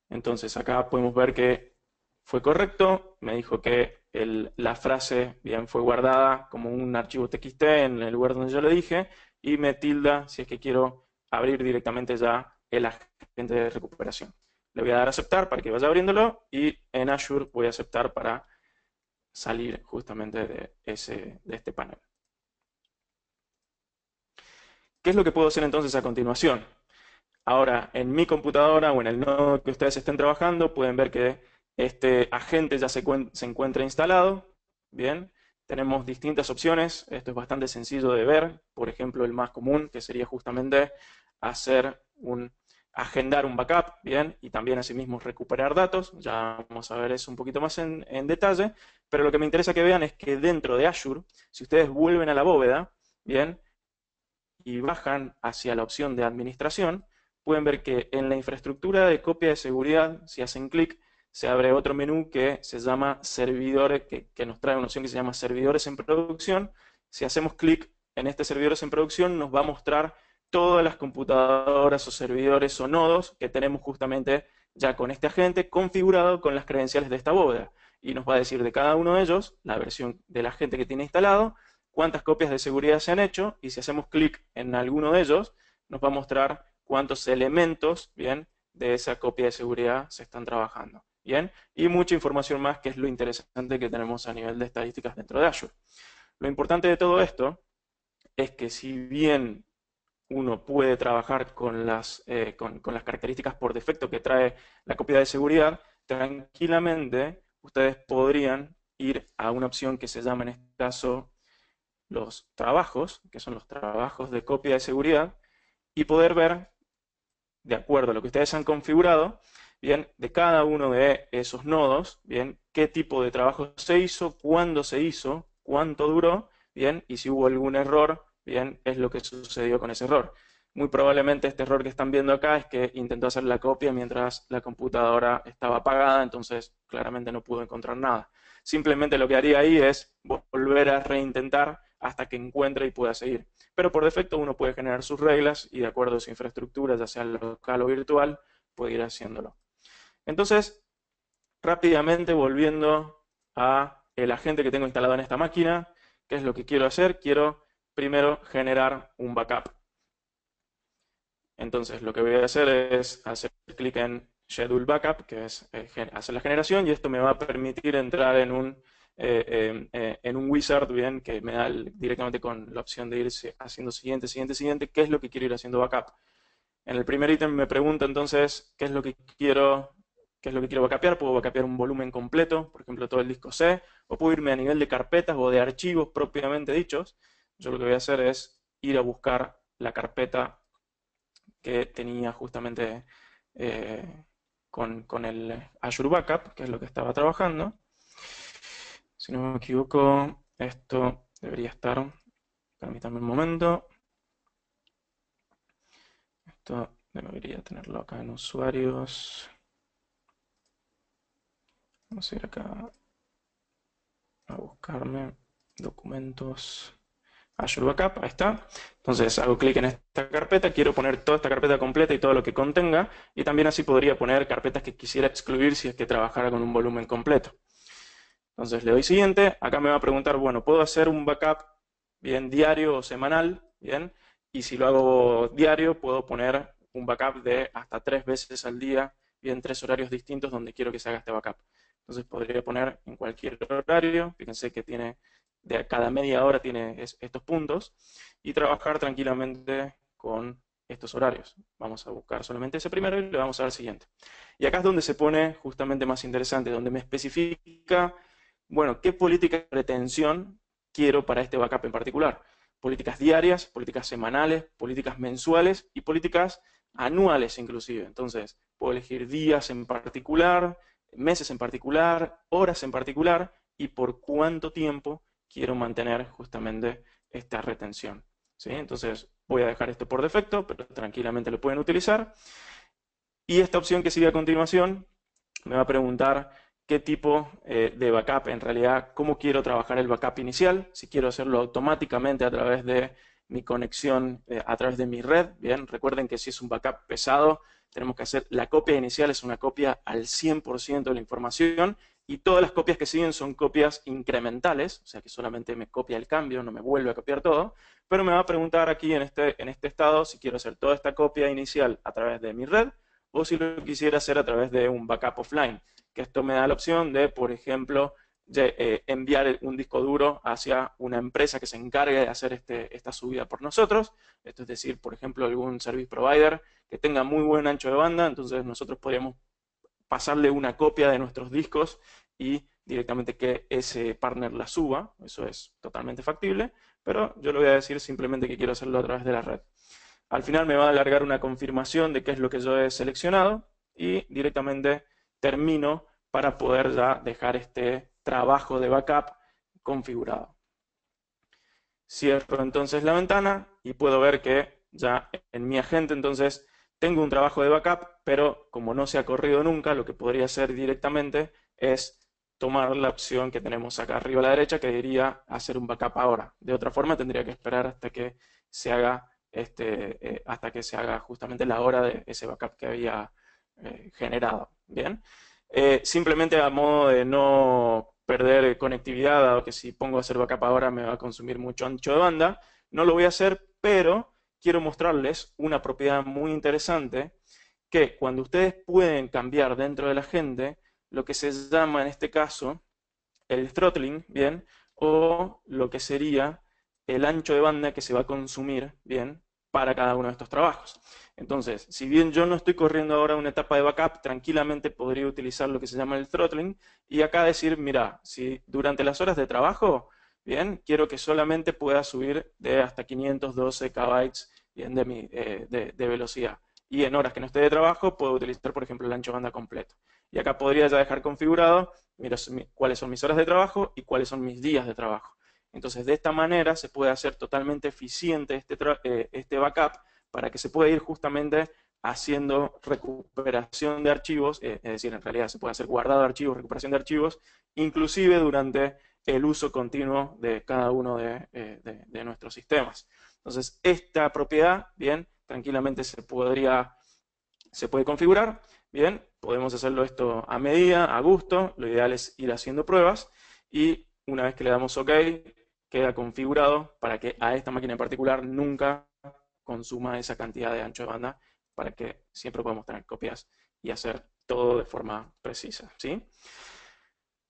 Entonces acá podemos ver que fue correcto, me dijo que la frase bien fue guardada como un archivo TXT en el lugar donde yo le dije y me tilda si es que quiero abrir directamente ya el agente de recuperación. Le voy a dar a aceptar para que vaya abriéndolo y en Azure voy a aceptar para salir justamente de este panel. ¿Qué es lo que puedo hacer entonces a continuación? Ahora, en mi computadora o en el nodo que ustedes estén trabajando, pueden ver que este agente ya se encuentra instalado. Bien, tenemos distintas opciones. Esto es bastante sencillo de ver. Por ejemplo, el más común, que sería justamente agendar un backup, bien, y también asimismo recuperar datos. Ya vamos a ver eso un poquito más en detalle. Pero lo que me interesa que vean es que dentro de Azure, si ustedes vuelven a la bóveda, bien, y bajan hacia la opción de administración, pueden ver que en la infraestructura de copia de seguridad, si hacen clic, se abre otro menú que se llama servidores, que nos trae una opción que se llama servidores en producción. Si hacemos clic en este servidores en producción, nos va a mostrar todas las computadoras o servidores o nodos que tenemos justamente ya con este agente configurado con las credenciales de esta bóveda. Y nos va a decir de cada uno de ellos, la versión del agente que tiene instalado, cuántas copias de seguridad se han hecho y si hacemos clic en alguno de ellos, nos va a mostrar cuántos elementos, bien, de esa copia de seguridad se están trabajando, bien, y mucha información más que es lo interesante que tenemos a nivel de estadísticas dentro de Azure. Lo importante de todo esto es que si bien uno puede trabajar con con las características por defecto que trae la copia de seguridad, tranquilamente ustedes podrían ir a una opción que se llama en este caso los trabajos, que son los trabajos de copia de seguridad, y poder ver, de acuerdo a lo que ustedes han configurado, bien, de cada uno de esos nodos, bien, qué tipo de trabajo se hizo, cuándo se hizo, cuánto duró, bien, y si hubo algún error, bien, es lo que sucedió con ese error. Muy probablemente este error que están viendo acá es que intentó hacer la copia mientras la computadora estaba apagada, entonces claramente no pudo encontrar nada. Simplemente lo que haría ahí es volver a reintentar hasta que encuentre y pueda seguir. Pero por defecto uno puede generar sus reglas y de acuerdo a su infraestructura, ya sea local o virtual, puede ir haciéndolo. Entonces, rápidamente volviendo a el agente que tengo instalado en esta máquina, ¿qué es lo que quiero hacer? Quiero primero generar un backup. Entonces, lo que voy a hacer es hacer clic en Schedule Backup, que es hacer la generación, y esto me va a permitir entrar en un wizard, bien, que me da directamente con la opción de ir haciendo siguiente, siguiente, siguiente, qué es lo que quiero ir haciendo backup. En el primer ítem me pregunta entonces qué es lo que quiero backupear. Puedo backupear un volumen completo, por ejemplo, todo el disco C, o puedo irme a nivel de carpetas o de archivos propiamente dichos. Yo lo que voy a hacer es ir a buscar la carpeta que tenía justamente con el Azure Backup, que es lo que estaba trabajando. Si no me equivoco, esto debería estar, permítanme un momento, esto debería tenerlo acá en usuarios. Vamos a ir acá a buscarme documentos. Azure Backup, ahí está. Entonces hago clic en esta carpeta, quiero poner toda esta carpeta completa y todo lo que contenga, y también así podría poner carpetas que quisiera excluir si es que trabajara con un volumen completo. Entonces le doy siguiente, acá me va a preguntar, bueno, ¿puedo hacer un backup bien diario o semanal? Bien, y si lo hago diario, puedo poner un backup de hasta 3 veces al día, bien 3 horarios distintos donde quiero que se haga este backup. Entonces podría poner en cualquier horario, fíjense que tiene, de cada media hora tiene estos puntos, y trabajar tranquilamente con estos horarios. Vamos a buscar solamente ese primero y le vamos a dar siguiente. Y acá es donde se pone justamente más interesante, donde me especifica, bueno, qué política de retención quiero para este backup en particular. Políticas diarias, políticas semanales, políticas mensuales y políticas anuales inclusive. Entonces, puedo elegir días en particular, meses en particular, horas en particular y por cuánto tiempo quiero mantener justamente esta retención. ¿Sí? Entonces, voy a dejar esto por defecto, pero tranquilamente lo pueden utilizar. Y esta opción que sigue a continuación me va a preguntar qué tipo de backup, en realidad, cómo quiero trabajar el backup inicial, si quiero hacerlo automáticamente a través de mi conexión, a través de mi red. Bien, recuerden que si es un backup pesado, tenemos que hacer, la copia inicial es una copia al 100% de la información y todas las copias que siguen son copias incrementales, o sea que solamente me copia el cambio, no me vuelve a copiar todo, pero me va a preguntar aquí en este estado si quiero hacer toda esta copia inicial a través de mi red o si lo quisiera hacer a través de un backup offline, que esto me da la opción de, por ejemplo, enviar un disco duro hacia una empresa que se encargue de hacer esta subida por nosotros. Esto es decir, por ejemplo, algún service provider que tenga muy buen ancho de banda, entonces nosotros podríamos pasarle una copia de nuestros discos y directamente que ese partner la suba. Eso es totalmente factible, pero yo le voy a decir simplemente que quiero hacerlo a través de la red. Al final me va a alargar una confirmación de qué es lo que yo he seleccionado y directamente termino para poder ya dejar este trabajo de backup configurado. Cierro entonces la ventana y puedo ver que ya en mi agente entonces tengo un trabajo de backup, pero como no se ha corrido nunca, lo que podría hacer directamente es tomar la opción que tenemos acá arriba a la derecha, que diría hacer un backup ahora. De otra forma tendría que esperar hasta que se haga justamente la hora de ese backup que había generado. Bien, simplemente a modo de no perder conectividad, dado que si pongo a hacer backup ahora me va a consumir mucho ancho de banda, no lo voy a hacer, pero quiero mostrarles una propiedad muy interesante que cuando ustedes pueden cambiar dentro de la agente, lo que se llama en este caso el throttling, ¿bien? O lo que sería el ancho de banda que se va a consumir, ¿bien? Para cada uno de estos trabajos. Entonces, si bien yo no estoy corriendo ahora una etapa de backup, tranquilamente podría utilizar lo que se llama el throttling y acá decir, mira, si durante las horas de trabajo, bien, quiero que solamente pueda subir de hasta 512 KB, bien, de velocidad. Y en horas que no esté de trabajo, puedo utilizar, por ejemplo, el ancho de banda completo. Y acá podría ya dejar configurado, mira, cuáles son mis horas de trabajo y cuáles son mis días de trabajo. Entonces, de esta manera se puede hacer totalmente eficiente este backup para que se pueda ir justamente haciendo recuperación de archivos, es decir, en realidad se puede hacer guardado de archivos, recuperación de archivos, inclusive durante el uso continuo de cada uno de nuestros sistemas. Entonces, esta propiedad, bien, tranquilamente se puede configurar, bien, podemos hacerlo esto a medida, a gusto, lo ideal es ir haciendo pruebas y una vez que le damos OK, queda configurado para que a esta máquina en particular nunca consuma esa cantidad de ancho de banda para que siempre podamos tener copias y hacer todo de forma precisa, ¿sí?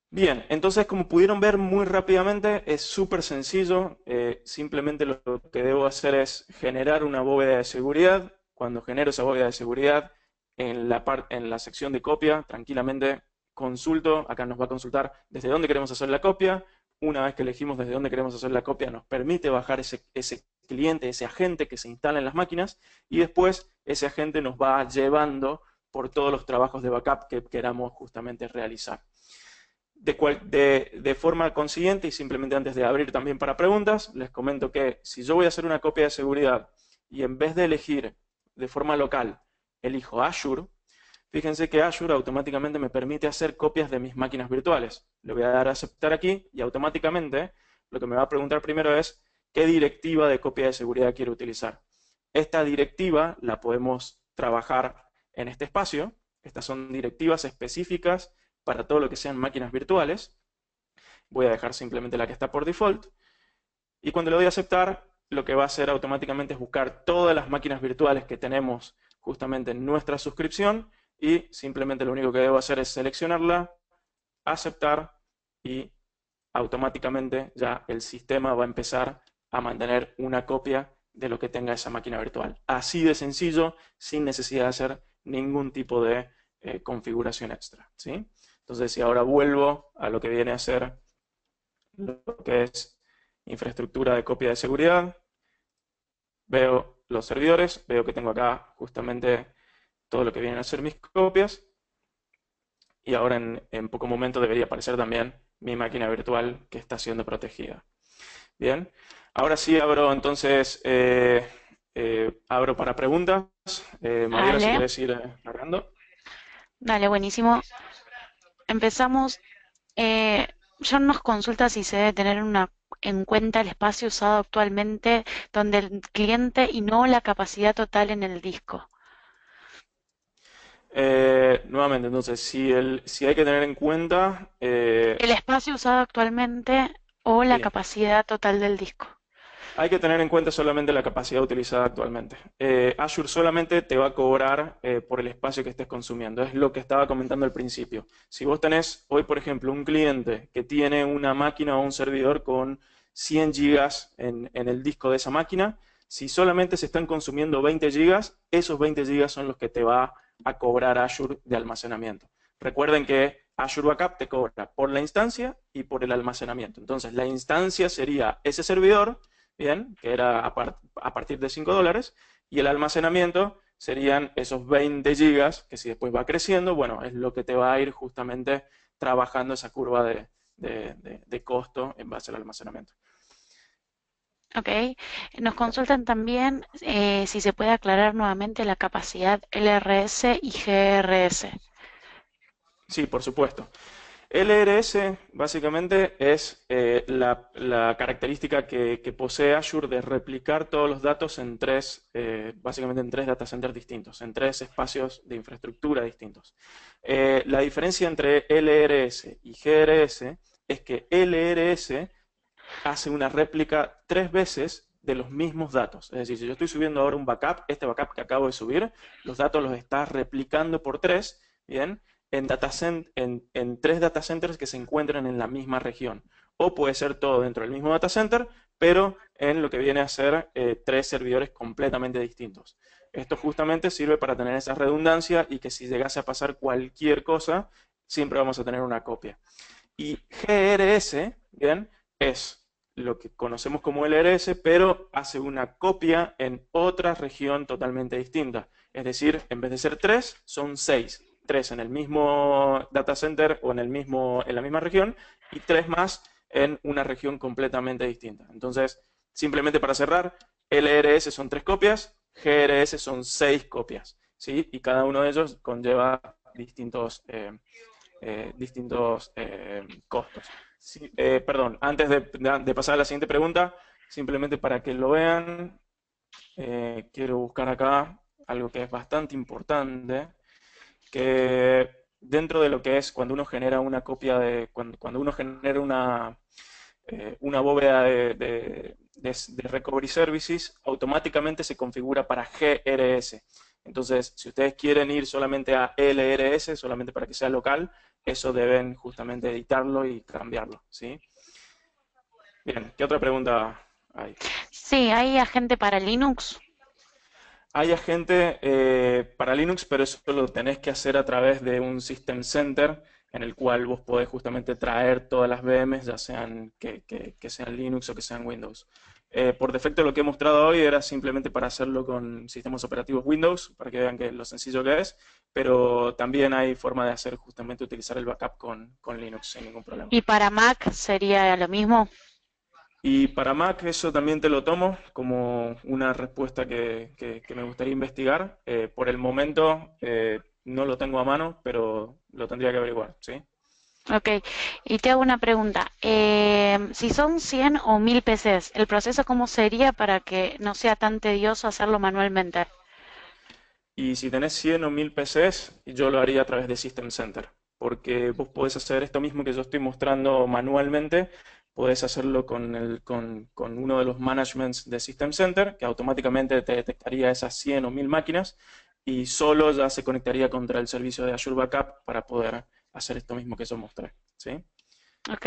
Bien, entonces como pudieron ver muy rápidamente, es súper sencillo, simplemente lo que debo hacer es generar una bóveda de seguridad. Cuando genero esa bóveda de seguridad, en la sección de copia, tranquilamente consulto, acá nos va a consultar desde dónde queremos hacer la copia. Una vez que elegimos desde dónde queremos hacer la copia, nos permite bajar ese cliente, ese agente que se instala en las máquinas, y después ese agente nos va llevando por todos los trabajos de backup que queramos justamente realizar. De forma consiguiente, y simplemente antes de abrir también para preguntas, les comento que si yo voy a hacer una copia de seguridad y en vez de elegir de forma local, elijo Azure, fíjense que Azure automáticamente me permite hacer copias de mis máquinas virtuales. Le voy a dar a aceptar aquí y automáticamente lo que me va a preguntar primero es qué directiva de copia de seguridad quiero utilizar. Esta directiva la podemos trabajar en este espacio. Estas son directivas específicas para todo lo que sean máquinas virtuales. Voy a dejar simplemente la que está por default. Y cuando le doy a aceptar, lo que va a hacer automáticamente es buscar todas las máquinas virtuales que tenemos justamente en nuestra suscripción y simplemente lo único que debo hacer es seleccionarla, aceptar y automáticamente ya el sistema va a empezar a mantener una copia de lo que tenga esa máquina virtual. Así de sencillo, sin necesidad de hacer ningún tipo de configuración extra, ¿sí? Entonces, si ahora vuelvo a lo que viene a ser lo que es infraestructura de copia de seguridad, veo los servidores, veo que tengo acá justamente todo lo que vienen a ser mis copias, y ahora en poco momento debería aparecer también mi máquina virtual que está siendo protegida. Bien, ahora sí abro entonces, abro para preguntas. Mariela, si Dale, querés ir cargando. dale, buenísimo. Empezamos. Eh, John nos consulta si se debe tener en cuenta el espacio usado actualmente donde el cliente y no la capacidad total en el disco. Nuevamente, entonces, si hay que tener en cuenta, El espacio usado actualmente o la bien, capacidad total del disco. hay que tener en cuenta solamente la capacidad utilizada actualmente. Azure solamente te va a cobrar por el espacio que estés consumiendo. Es lo que estaba comentando al principio. Si vos tenés hoy, por ejemplo, un cliente que tiene una máquina o un servidor con 100 gigas en el disco de esa máquina, si solamente se están consumiendo 20 gigas, esos 20 gigas son los que te va a cobrar Azure de almacenamiento. Recuerden que Azure Backup te cobra por la instancia y por el almacenamiento. Entonces, la instancia sería ese servidor, bien, que era a partir de $5, y el almacenamiento serían esos 20 gigas, que si después va creciendo, bueno, es lo que te va a ir justamente trabajando esa curva de costo en base al almacenamiento. Ok. Nos consultan también si se puede aclarar nuevamente la capacidad LRS y GRS. Sí, por supuesto. LRS básicamente es la característica que posee Azure de replicar todos los datos en básicamente en tres data centers distintos, en tres espacios de infraestructura distintos. La diferencia entre LRS y GRS es que LRS hace una réplica 3 veces de los mismos datos. Es decir, si yo estoy subiendo ahora un backup, este backup que acabo de subir, los datos los está replicando por 3, ¿bien? En 3 data centers que se encuentran en la misma región. O puede ser todo dentro del mismo data center, pero en lo que viene a ser 3 servidores completamente distintos. Esto justamente sirve para tener esa redundancia y que si llegase a pasar cualquier cosa, siempre vamos a tener una copia. Y GRS, ¿bien? Es lo que conocemos como LRS, pero hace una copia en otra región totalmente distinta. Es decir, en vez de ser 3, son 6. 3 en el mismo data center o en la misma región y 3 más en una región completamente distinta. Entonces, simplemente para cerrar, LRS son 3 copias, GRS son 6 copias, ¿sí? Y cada uno de ellos conlleva distintos costos. Sí, perdón, antes de pasar a la siguiente pregunta, simplemente para que lo vean, quiero buscar acá algo que es bastante importante, que dentro de lo que es cuando uno genera una copia cuando uno genera una bóveda de Recovery Services, automáticamente se configura para GRS. Entonces, si ustedes quieren ir solamente a LRS, solamente para que sea local, eso deben justamente editarlo y cambiarlo, ¿sí? Bien, ¿qué otra pregunta hay? Sí, hay agente para Linux. Hay agente para Linux, pero eso lo tenés que hacer a través de un System Center en el cual vos podés justamente traer todas las VMs, ya sean que sean Linux o que sean Windows. Por defecto lo que he mostrado hoy era simplemente para hacerlo con sistemas operativos Windows, para que vean lo sencillo que es, pero también hay forma de hacer justamente utilizar el backup con Linux sin ningún problema. Y para Mac sería lo mismo. Y para Mac eso también te lo tomo como una respuesta que me gustaría investigar. Por el momento no lo tengo a mano, pero lo tendría que averiguar, ¿sí? Ok, y te hago una pregunta. Si son 100 o 1000 PCs, ¿el proceso cómo sería para que no sea tan tedioso hacerlo manualmente? Y si tenés 100 o 1000 PCs, yo lo haría a través de System Center, porque vos podés hacer esto mismo que yo estoy mostrando manualmente, podés hacerlo con uno de los managements de System Center, que automáticamente te detectaría esas 100 o 1000 máquinas y solo ya se conectaría contra el servicio de Azure Backup para poder hacer esto mismo que yo mostré, ¿sí? Ok.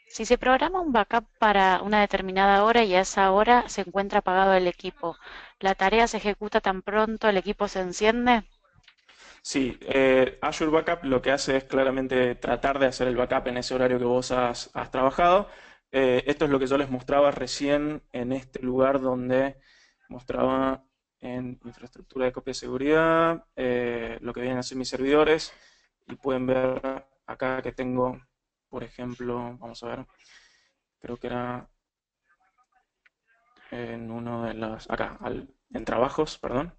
Si se programa un backup para una determinada hora y a esa hora se encuentra apagado el equipo, ¿la tarea se ejecuta tan pronto el equipo se enciende? Sí, Azure Backup lo que hace es claramente tratar de hacer el backup en ese horario que vos has trabajado. Esto es lo que yo les mostraba recién en este lugar donde mostraba en infraestructura de copia de seguridad, lo que vienen a ser mis servidores. Y pueden ver acá que tengo, por ejemplo, vamos a ver, creo que era en uno de los, acá, en trabajos, perdón,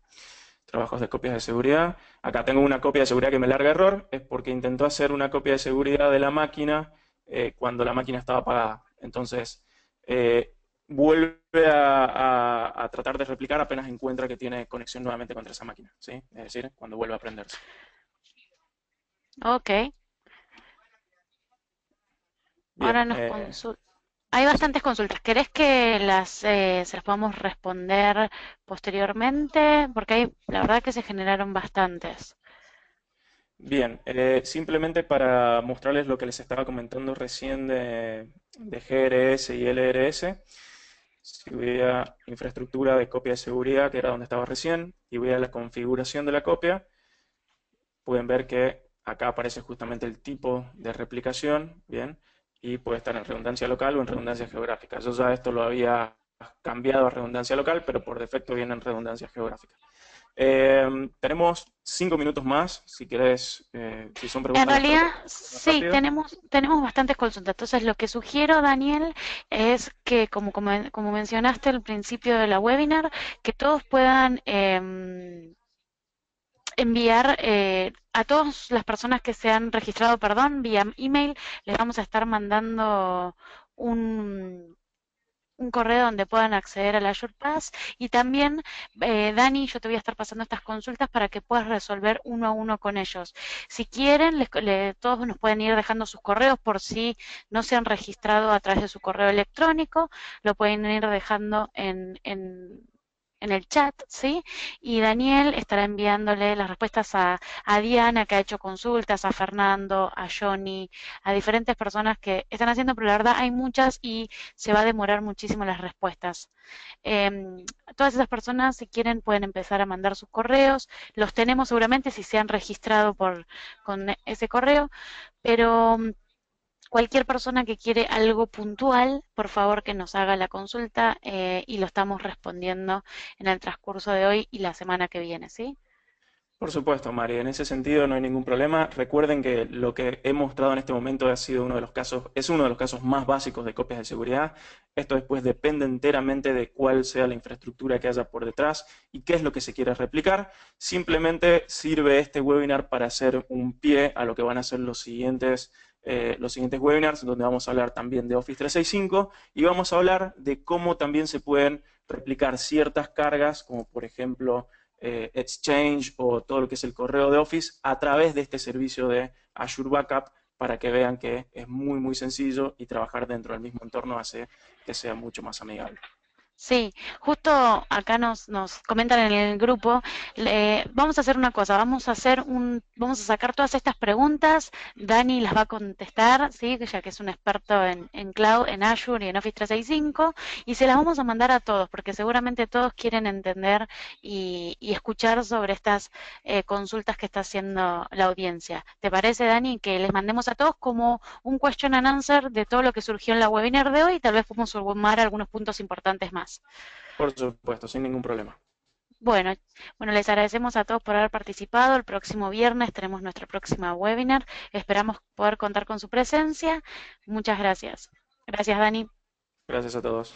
trabajos de copias de seguridad. Acá tengo una copia de seguridad que me larga error, es porque intentó hacer una copia de seguridad de la máquina cuando la máquina estaba apagada. Entonces, vuelve a tratar de replicar apenas encuentra que tiene conexión nuevamente contra esa máquina, ¿sí? Es decir, cuando vuelve a prenderse. Ok, Bien, ahora nos consulta. Hay sí. bastantes consultas. ¿Querés que se las podamos responder posteriormente? Porque hay, la verdad que se generaron bastantes. Bien, simplemente para mostrarles lo que les estaba comentando recién de GRS y LRS, si voy a infraestructura de copia de seguridad, que era donde estaba recién, y voy a la configuración de la copia, pueden ver que acá aparece justamente el tipo de replicación, bien, y puede estar en redundancia local o en redundancia geográfica. Yo ya esto lo había cambiado a redundancia local, pero por defecto viene en redundancia geográfica. Tenemos 5 minutos más, si querés, si son En preguntas las trato realidad, de responder más sí, rápido. tenemos bastantes consultas. Entonces, lo que sugiero, Daniel, es que, como mencionaste al principio de la webinar, que todos puedan enviar a todas las personas que se han registrado, perdón, vía email, les vamos a estar mandando un, un correo donde puedan acceder al Azure Pass y también, Dani, yo te voy a estar pasando estas consultas para que puedas resolver uno a uno con ellos. Si quieren, todos nos pueden ir dejando sus correos por si no se han registrado a través de su correo electrónico, lo pueden ir dejando en el chat, ¿sí? Y Daniel estará enviándole las respuestas a Diana, que ha hecho consultas, a Fernando, a Johnny, a diferentes personas que están haciendo, pero la verdad hay muchas y se va a demorar muchísimo las respuestas. Eh, Todas esas personas, si quieren, pueden empezar a mandar sus correos. Los tenemos seguramente si se han registrado con ese correo, pero cualquier persona que quiere algo puntual, por favor que nos haga la consulta y lo estamos respondiendo en el transcurso de hoy y la semana que viene, ¿sí? Por supuesto, Mari, en ese sentido no hay ningún problema. Recuerden que lo que he mostrado en este momento ha sido uno de los casos, es uno de los casos más básicos de copias de seguridad. Esto después depende enteramente de cuál sea la infraestructura que haya por detrás y qué es lo que se quiere replicar. Simplemente sirve este webinar para hacer un pie a lo que van a ser los siguientes webinars, donde vamos a hablar también de Office 365 y vamos a hablar de cómo también se pueden replicar ciertas cargas, como por ejemplo Exchange o todo lo que es el correo de Office a través de este servicio de Azure Backup para que vean que es muy, muy sencillo y trabajar dentro del mismo entorno hace que sea mucho más amigable. Sí, justo acá nos comentan en el grupo, vamos a hacer una cosa, vamos a sacar todas estas preguntas, Dani las va a contestar, sí, ya que es un experto en cloud, en Azure y en Office 365, y se las vamos a mandar a todos, porque seguramente todos quieren entender y escuchar sobre estas consultas que está haciendo la audiencia. ¿Te parece, Dani, que les mandemos a todos como un question and answer de todo lo que surgió en la webinar de hoy? Tal vez podemos sumar algunos puntos importantes más. Por supuesto, sin ningún problema. Bueno, bueno, les agradecemos a todos por haber participado. El próximo viernes tenemos nuestra próxima webinar. Esperamos poder contar con su presencia. Muchas gracias. Gracias, Dani. Gracias a todos.